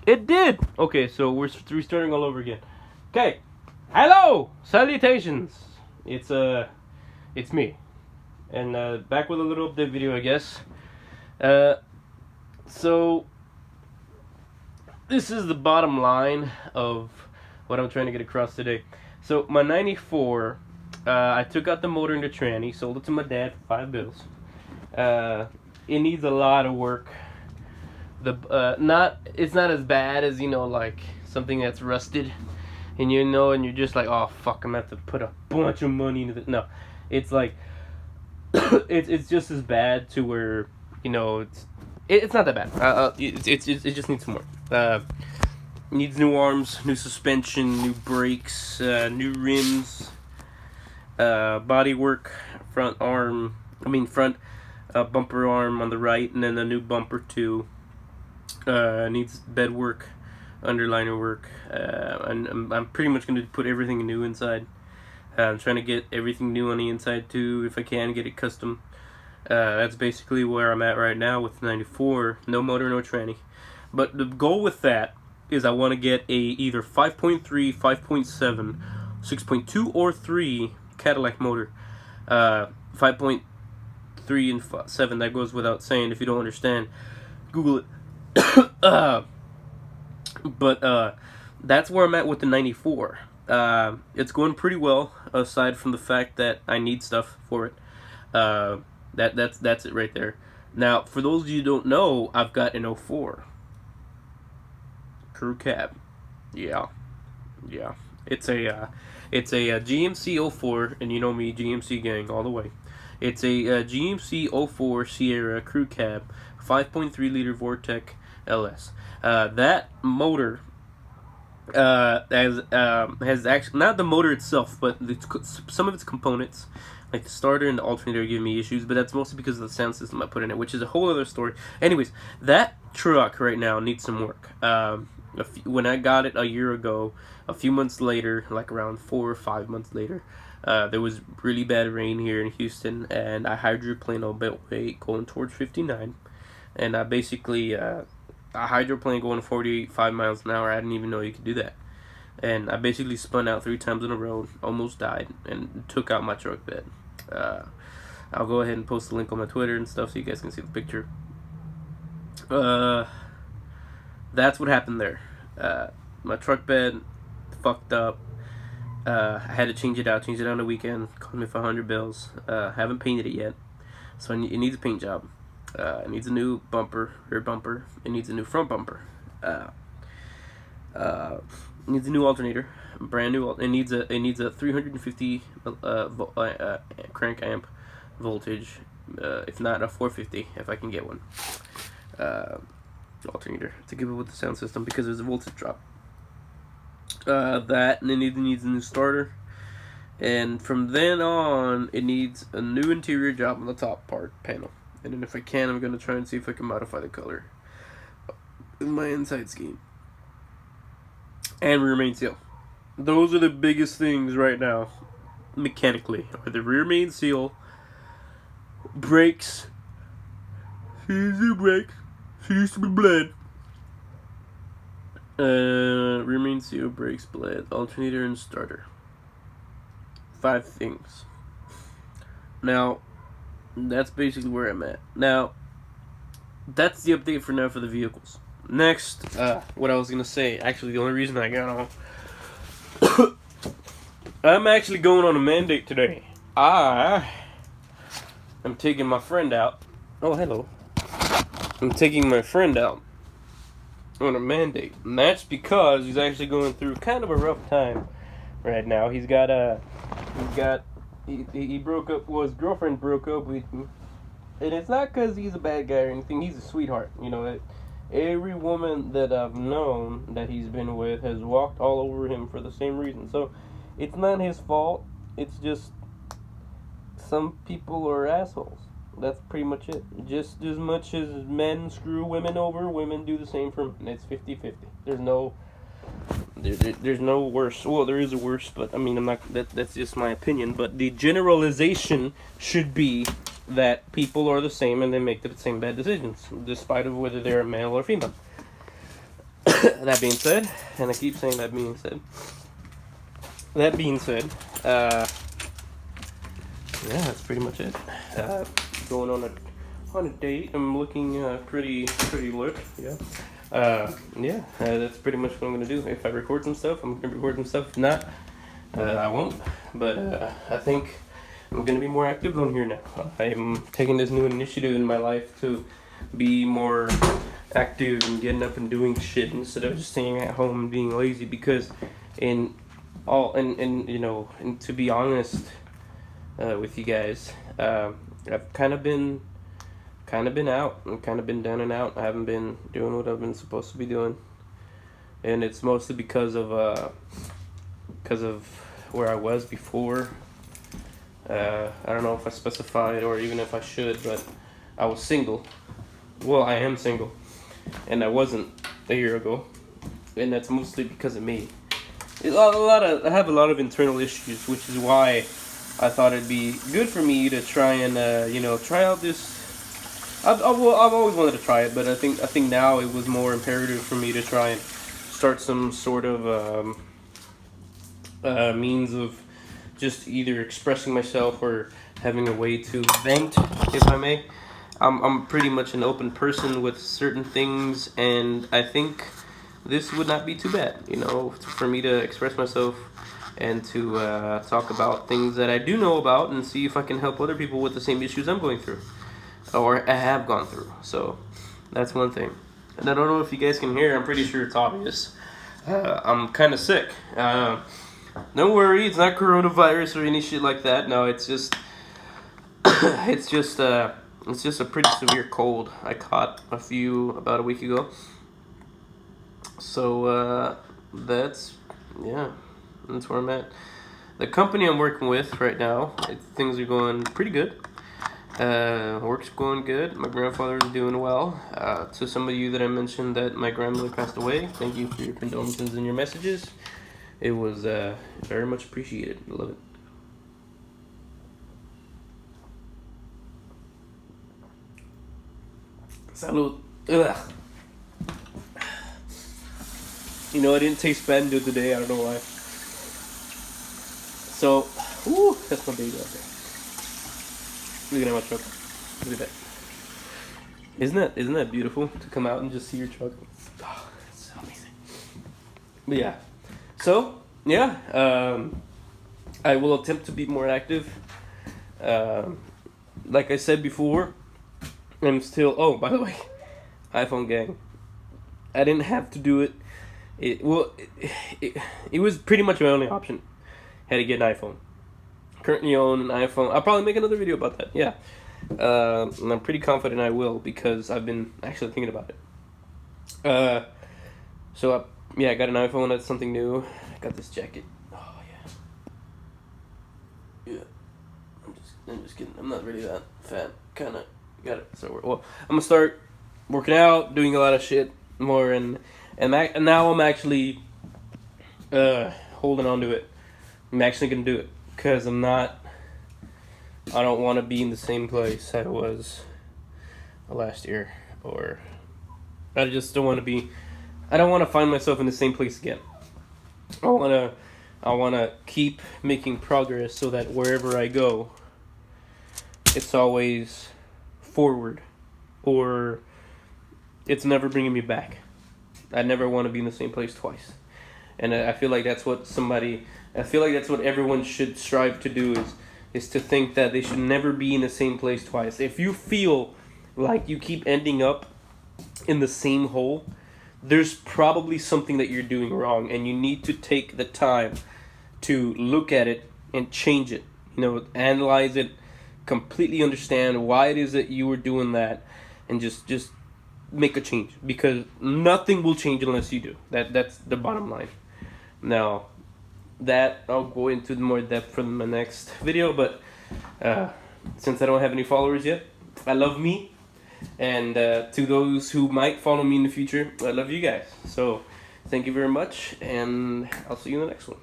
It did! Okay, so we're restarting all over again. Okay. Hello! Salutations! It's me. And back with a little update video, I guess. So this is the bottom line of what I'm trying to get across today. So my 94, I took out the motor in the tranny, sold it to my dad for $5. It needs a lot of work. It's not as bad as, like something that's rusted, and and you're just like, oh fuck, I'm gonna have to put a bunch of money into this. No, it's like it's just as bad to where it's not that bad. It just needs some work. Needs new arms, new suspension, new brakes, new rims, body work, front bumper arm on the right, and then a new bumper too. Needs bed work, underliner work, and I'm pretty much going to put everything new inside. I'm trying to get everything new on the inside too, if I can get it custom. That's basically where I'm at right now with 94. No motor, no tranny. But the goal with that is I want to get a either 5.3, 5.7, 6.2, or 3 Cadillac motor. 5.3 and 7, that goes without saying. If you don't understand, Google it. But that's where I'm at with the 94. It's going pretty well, aside from the fact that I need stuff for it. That's it right there. Now, for those of you who don't know, I've got an 04 crew cab. Yeah. It's a GMC 04, and you know me, GMC gang all the way. It's a GMC 04 Sierra crew cab, 5.3 liter Vortec LS. That motor has actually, not the motor itself, but some of its components, like the starter and the alternator, are giving me issues, but that's mostly because of the sound system I put in it, which is a whole other story. Anyways, that truck right now needs some work. When I got it a year ago, a few months later, like around 4 or 5 months later, there was really bad rain here in Houston, and I hydroplaned on Beltway going towards 59, and I basically a hydroplane going 45 miles an hour. I didn't even know you could do that, and I basically spun out 3 times in a row, almost died, and took out my truck bed. I'll go ahead and post the link on my Twitter and stuff so you guys can see the picture. That's what happened there. My truck bed fucked up. I had to change it out on the weekend. Cost me $500. Haven't painted it yet, so it needs a paint job. It needs a new rear bumper. It needs a new front bumper. It needs a new alternator, brand new. It needs a 350 crank amp voltage, if not a 450, if I can get one. Alternator to give it with the sound system, because there's a voltage drop. That, and it needs a new starter, and from then on it needs a new interior job on the top panel, and then if I can, I'm gonna try and see if I can modify the color of my inside scheme and rear main seal. Those are the biggest things right now mechanically, are the rear main seal, brakes. Here's the brakes. Used to be bled. Rear main seal, brakes, bled, alternator, and starter. 5 things. Now, that's basically where I'm at. Now, that's the update for now for the vehicles. Next, what I was gonna say. Actually, the only reason I got on, I'm actually going on a mandate today. I'm taking my friend out. Oh, hello. I'm taking my friend out on a mandate, and that's because he's actually going through kind of a rough time right now. He broke up. Well, his girlfriend broke up with him, and it's not because he's a bad guy or anything. He's a sweetheart. Every woman that I've known that he's been with has walked all over him for the same reason. So it's not his fault. It's just some people are assholes. That's pretty much it. Just as much as men screw women over, women do the same for men. It's 50-50. There's no worse. Well, there is a worse, but I mean, that's just my opinion. But the generalization should be that people are the same and they make the same bad decisions, despite of whether they're male or female. That being said, and I keep saying that being said. That being said, yeah, that's pretty much it. Going on a date. I'm looking pretty lit. Yeah. Yeah. That's pretty much what I'm gonna do. If I record some stuff, I'm gonna record some stuff. If not, I won't. But I think I'm gonna be more active on here now. I'm taking this new initiative in my life to be more active and getting up and doing shit instead of just staying at home and being lazy. Because and you know, and to be honest with you guys, I've kind of been out. I've kind of been down and out. I haven't been doing what I've been supposed to be doing, and it's mostly because of where I was before. I don't know if I specified or even if I should, but I was single. Well, I am single, and I wasn't a year ago, and that's mostly because of me. I have a lot of internal issues, which is why I thought it'd be good for me to try and try out this. I've always wanted to try it, but I think now it was more imperative for me to try and start some sort of means of just either expressing myself or having a way to vent, if I may. I'm pretty much an open person with certain things, and I think this would not be too bad, for me to express myself and to talk about things that I do know about and see if I can help other people with the same issues I'm going through or I have gone through. So that's one thing. And I don't know if you guys can hear, I'm pretty sure it's obvious. I'm kind of sick. Don't worry, it's not coronavirus or any shit like that. No, it's just it's just a pretty severe cold I caught about a week ago. So that's where I'm at. The company I'm working with right now, things are going pretty good. Work's going good. My grandfather is doing well. To some of you that I mentioned that my grandmother passed away, thank you for your condolences and your messages. It was very much appreciated. I love it. Salud. Ugh. I didn't taste Bandu today. I don't know why. So, that's my baby out there. Look at my truck. Look at that. Isn't that beautiful to come out and just see your truck? Oh, it's so amazing. But yeah. So, yeah. I will attempt to be more active. Like I said before, I'm still... Oh, by the way, iPhone gang. I didn't have to do it. It was pretty much my only option. Had to get an iPhone. Currently own an iPhone. I'll probably make another video about that. Yeah. And I'm pretty confident I will because I've been actually thinking about it. I got an iPhone. That's something new. I got this jacket. Oh yeah. Yeah. I'm just kidding. I'm not really that fat. Kind of got it. So well, I'm gonna start working out, doing a lot of shit more, and now I'm actually holding on to it. I'm actually gonna do it because I don't want to be in the same place I was last year, or I just don't want to be. I don't want to find myself in the same place again. I want to keep making progress so that wherever I go, it's always forward, or it's never bringing me back. I never want to be in the same place twice. And I feel like that's what everyone should strive to do is to think that they should never be in the same place twice. If you feel like you keep ending up in the same hole, there's probably something that you're doing wrong, and you need to take the time to look at it and change it. Analyze it, completely understand why it is that you were doing that, and just make a change, because nothing will change unless you do. That's the bottom line. Now, that I'll go into more depth from my next video, but since I don't have any followers yet, I love me, and to those who might follow me in the future, I love you guys. So thank you very much, and I'll see you in the next one.